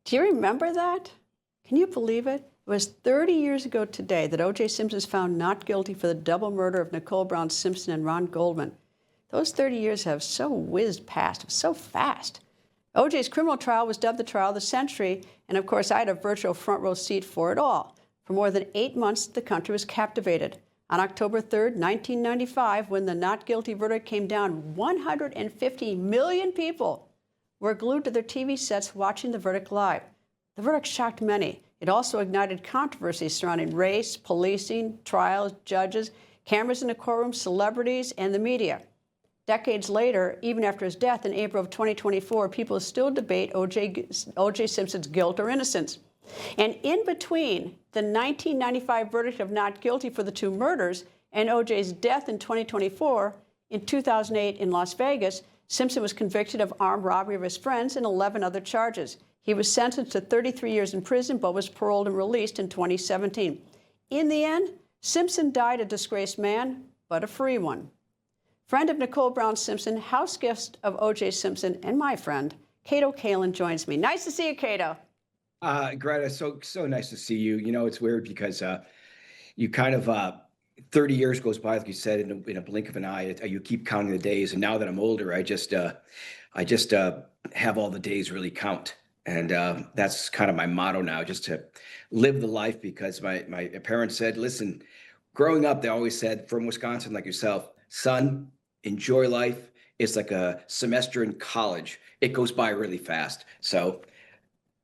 Do you remember that? Can you believe it? It was 30 years ago today that O.J. Simpson was found not guilty for the double murder of Nicole Brown Simpson and Ron Goldman. Those 30 years have so whizzed past, so fast. O.J.'s criminal trial was dubbed the trial of the century, and of course I had a virtual front row seat for it all. For more than 8 months, the country was captivated. On October 3rd, 1995, when the not guilty verdict came down, 150 million people were glued to their TV sets watching the verdict live. The verdict shocked many. It also ignited controversies surrounding race, policing, trials, judges, cameras in the courtroom, celebrities, and the media. Decades later, even after his death in April of 2024, people still debate O.J. Simpson's guilt or innocence. And in between the 1995 verdict of not guilty for the two murders and O.J.'s death in 2024, in 2008 in Las Vegas, Simpson was convicted of armed robbery of his friends and 11 other charges. He was sentenced to 33 years in prison, but was paroled and released in 2017. In the end, Simpson died a disgraced man, but a free one. Friend of Nicole Brown Simpson, house guest of O.J. Simpson, and my friend, Kato Kaelin joins me. Nice to see you, Kato. Greta, so nice to see you. You know, it's weird because you kind of 30 years goes by, like you said, in a blink of an eye. You keep counting the days, and now that I'm older, I just have all the days really count, and that's kind of my motto now, just to live the life. Because my parents said, listen, growing up, they always said, from Wisconsin, like yourself, son, enjoy life. It's like a semester in college. It goes by really fast. So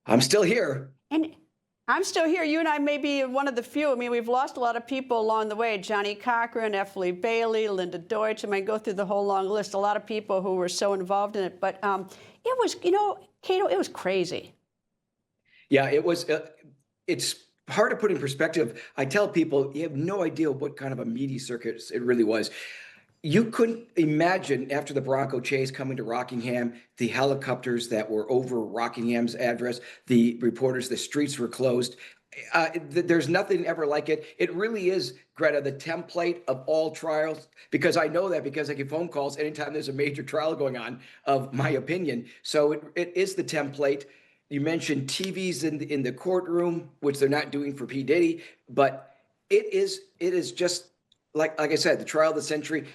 I'm still here. And I'm still here. You and I may be one of the few. I mean, we've lost a lot of people along the way. Johnny Cochran, F. Lee Bailey, Linda Deutsch. I mean, go through the whole long list. A lot of people who were so involved in it. But it was, you know, Kato, it was crazy. Yeah, it was. It's hard to put in perspective. I tell people, you have no idea what kind of a media circus it really was. You couldn't imagine, after the Bronco chase coming to Rockingham, the helicopters that were over Rockingham's address, the reporters, the streets were closed. There's nothing ever like it. It really is, Greta, the template of all trials, because I know that because I get phone calls anytime there's a major trial going on, of my opinion. So it is the template. You mentioned TVs in the courtroom, which they're not doing for P. Diddy, but it is just like I said, the trial of the century.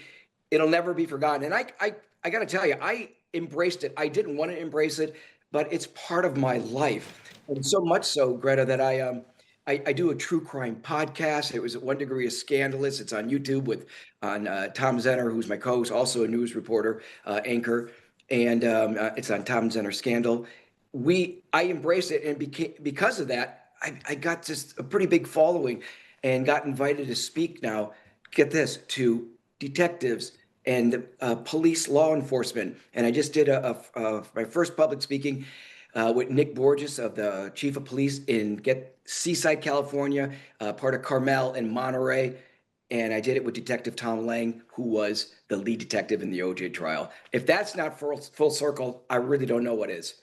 It'll never be forgotten. And I got to tell you, I embraced it. I didn't want to embrace it, but it's part of my life. And so much so, Greta, that I do a true crime podcast. It was at 1 Degree of Scandalous. It's on YouTube on Tom Zenner, who's my co-host, also a news reporter, anchor. And it's on Tom Zenner Scandal. I embraced it. And because of that, I got just a pretty big following and got invited to speak now, get this, to detectives and police, law enforcement. And I just did my first public speaking with Nick Borges, of the chief of police in Seaside, California, part of Carmel and Monterey. And I did it with Detective Tom Lang, who was the lead detective in the OJ trial. If that's not full circle, I really don't know what is.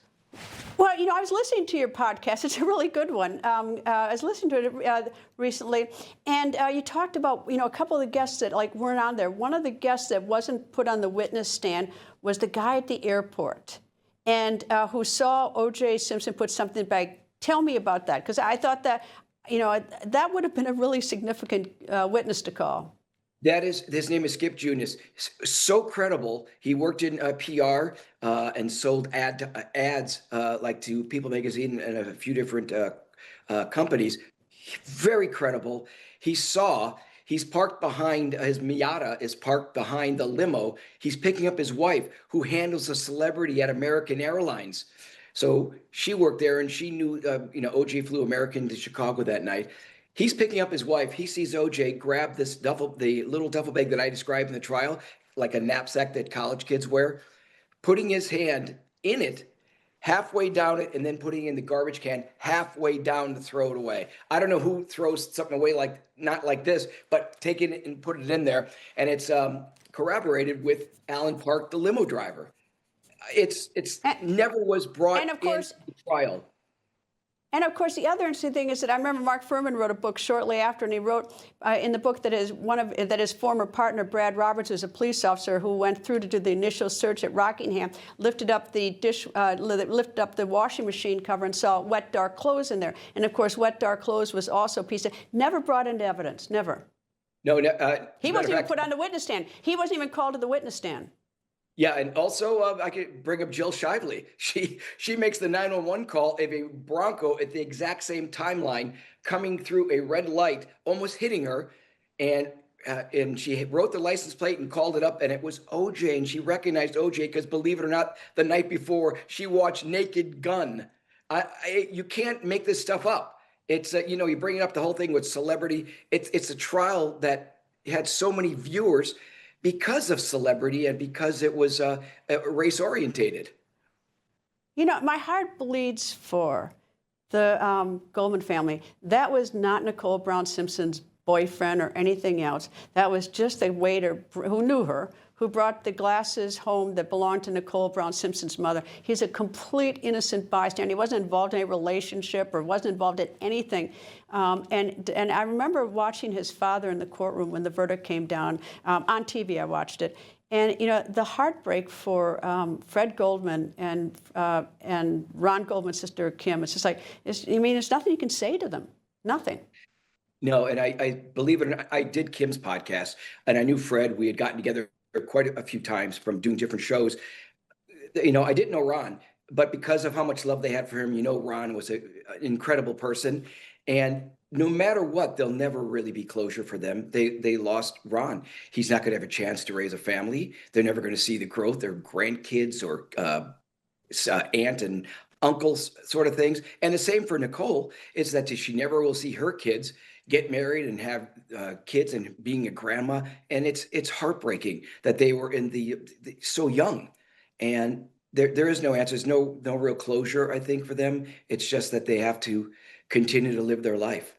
Well, you know, I was listening to your podcast. It's a really good one. I was listening to it recently, and you talked about, you know, a couple of the guests that weren't on there. One of the guests that wasn't put on the witness stand was the guy at the airport, and who saw O.J. Simpson put something back. Tell me about that, because I thought that, you know, that would have been a really significant witness to call. His name is Skip Junius. So credible. He worked in PR and sold ads like to People Magazine and a few different companies. Very credible. He's parked behind, his Miata is parked behind the limo. He's picking up his wife, who handles a celebrity at American Airlines. So she worked there, and she knew, OJ flew American to Chicago that night. He's picking up his wife. He sees OJ grab the little duffel bag that I described in the trial, like a knapsack that college kids wear, putting his hand in it, halfway down it, and then putting it in the garbage can halfway down to throw it away. I don't know who throws something away not like this, but taking it and put it in there. And it's corroborated with Alan Park, the limo driver. It's never was brought and of course, into the trial. And of course, the other interesting thing is that I remember Mark Fuhrman wrote a book shortly after, and he wrote in the book that his former partner Brad Roberts, who's a police officer who went through to do the initial search at Rockingham, lifted up the washing machine cover and saw wet, dark clothes in there. And of course, wet, dark clothes was also a piece of never brought into evidence, never. No, he wasn't even put on the witness stand. He wasn't even called to the witness stand. Yeah, and also I could bring up Jill Shively. She makes the 911 call of a Bronco at the exact same timeline coming through a red light, almost hitting her, and she wrote the license plate and called it up, and it was OJ, and she recognized OJ because, believe it or not, the night before she watched Naked Gun. You can't make this stuff up. It's you bring up the whole thing with celebrity. It's a trial that had so many viewers because of celebrity and because it was race orientated. My heart bleeds for the Goldman family. That was not Nicole Brown Simpson's boyfriend or anything else. That was just a waiter who knew her, who brought the glasses home that belonged to Nicole Brown Simpson's mother. He's a complete innocent bystander. He wasn't involved in a relationship or wasn't involved in anything. And I remember watching his father in the courtroom when the verdict came down. On TV, I watched it. And, the heartbreak for Fred Goldman and Ron Goldman's sister, Kim, it's just like, there's nothing you can say to them. Nothing. No, and I believe it or not, I did Kim's podcast, and I knew Fred. We had gotten together quite a few times from doing different shows. I didn't know Ron, but because of how much love they had for him, Ron was an incredible person. And no matter what, there'll never really be closure for them. They lost Ron. He's not going to have a chance to raise a family. They're never going to see the growth, their grandkids or aunt and uncles sort of things. And the same for Nicole is that she never will see her kids get married and have kids and being a grandma. And it's heartbreaking that they were in the so young. And there is no answer. There's no real closure, I think, for them. It's just that they have to continue to live their life.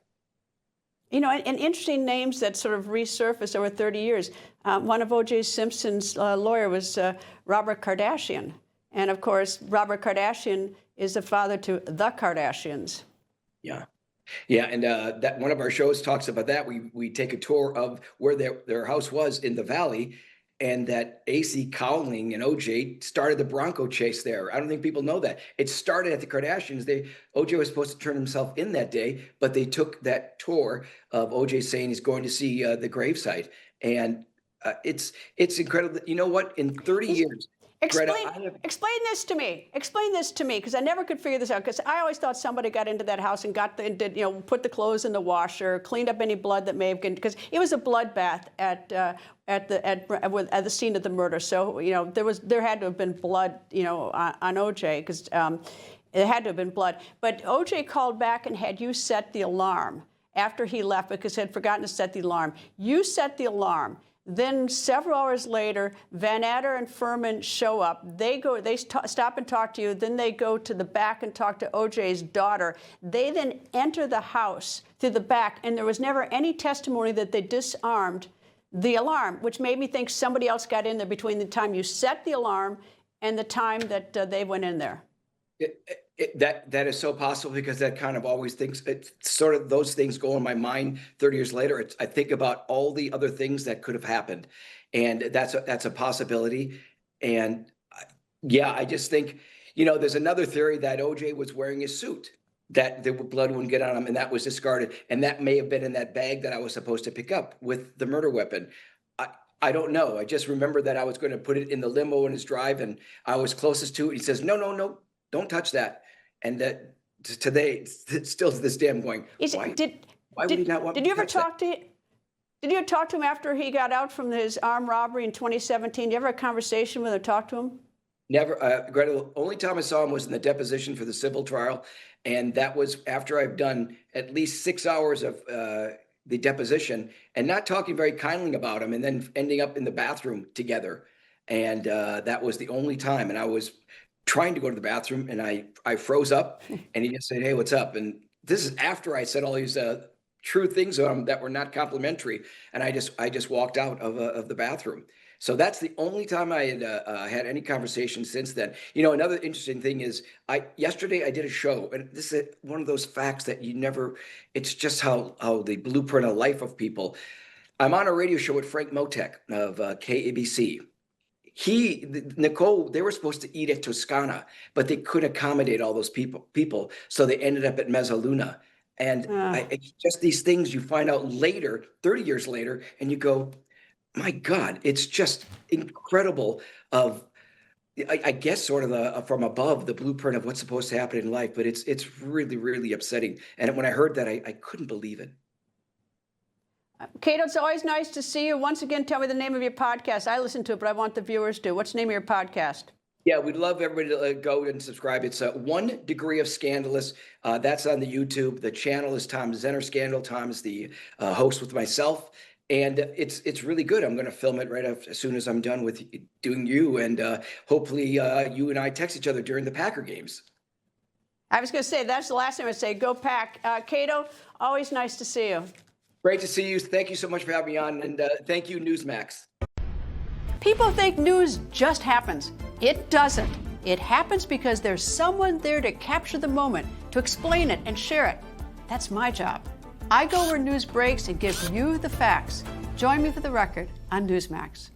And interesting names that sort of resurfaced over 30 years. One of OJ Simpson's lawyer was Robert Kardashian. And of course, Robert Kardashian is the father to the Kardashians. Yeah. Yeah, and that one of our shows talks about that. We take a tour of where their house was in the valley, and that AC Cowling and OJ started the Bronco chase there. I don't think people know that. It started at the Kardashians. OJ was supposed to turn himself in that day, but they took that tour of OJ saying he's going to see the gravesite, and it's incredible. You know what? In 30 years. Explain this to me. Explain this to me, because I never could figure this out. Because I always thought somebody got into that house and put the clothes in the washer, cleaned up any blood that may have been, because it was a bloodbath at the scene of the murder. So there had to have been blood on OJ, because it had to have been blood. But OJ called back and had you set the alarm after he left because he had forgotten to set the alarm. You set the alarm. Then several hours later, Van Adder and Furman show up. They stop and talk to you. Then they go to the back and talk to OJ's daughter. They then enter the house through the back, and there was never any testimony that they disarmed the alarm, which made me think somebody else got in there between the time you set the alarm and the time that they went in there. That is so possible, because that kind of always thinks it's sort of those things go in my mind 30 years later. I think about all the other things that could have happened, and that's a possibility. And yeah, I just think, there's another theory that OJ was wearing a suit, that the blood wouldn't get on him, and that was discarded. And that may have been in that bag that I was supposed to pick up with the murder weapon. I don't know. I just remember that I was going to put it in the limo in his drive, and I was closest to it. He says, no, don't touch that. And that today, still to this day, I'm going, why would he not want Did you ever talk to him? Did you talk to him after he got out from his armed robbery in 2017? Did you ever have a conversation with him, talk to him? Never. Greta, the only time I saw him was in the deposition for the civil trial. And that was after I've done at least 6 hours of the deposition and not talking very kindly about him, and then ending up in the bathroom together. And that was the only time. And I was trying to go to the bathroom, and I froze up, and he just said, "Hey, what's up?" And this is after I said all these true things that were not complimentary, and I just walked out of the bathroom. So that's the only time I had had any conversation since then. You know, another interesting thing is, yesterday I did a show, and this is one of those facts that you never. It's just how the blueprint of life of people. I'm on a radio show with Frank Motek of KABC. Nicole, they were supposed to eat at Toscana, but they couldn't accommodate all those people, so they ended up at Mezzaluna. And it's just these things you find out later, 30 years later, and you go, my God, it's just incredible of, I guess, sort of from above, the blueprint of what's supposed to happen in life. But it's really, really upsetting. And when I heard that, I couldn't believe it. Kato, it's always nice to see you. Once again, tell me the name of your podcast. I listen to it, but I want the viewers to. What's the name of your podcast? Yeah, we'd love everybody to go and subscribe. It's 1 Degree of Scandalous. That's on the YouTube. The channel is Tom Zenner Scandal. Tom is the host with myself. And it's really good. I'm going to film it right after, as soon as I'm done with doing you. And hopefully you and I text each other during the Packer games. I was going to say, that's the last thing I would say. Go Pack. Kato, always nice to see you. Great to see you. Thank you so much for having me on. And thank you, Newsmax. People think news just happens. It doesn't. It happens because there's someone there to capture the moment, to explain it and share it. That's my job. I go where news breaks and give you the facts. Join me for The Record on Newsmax.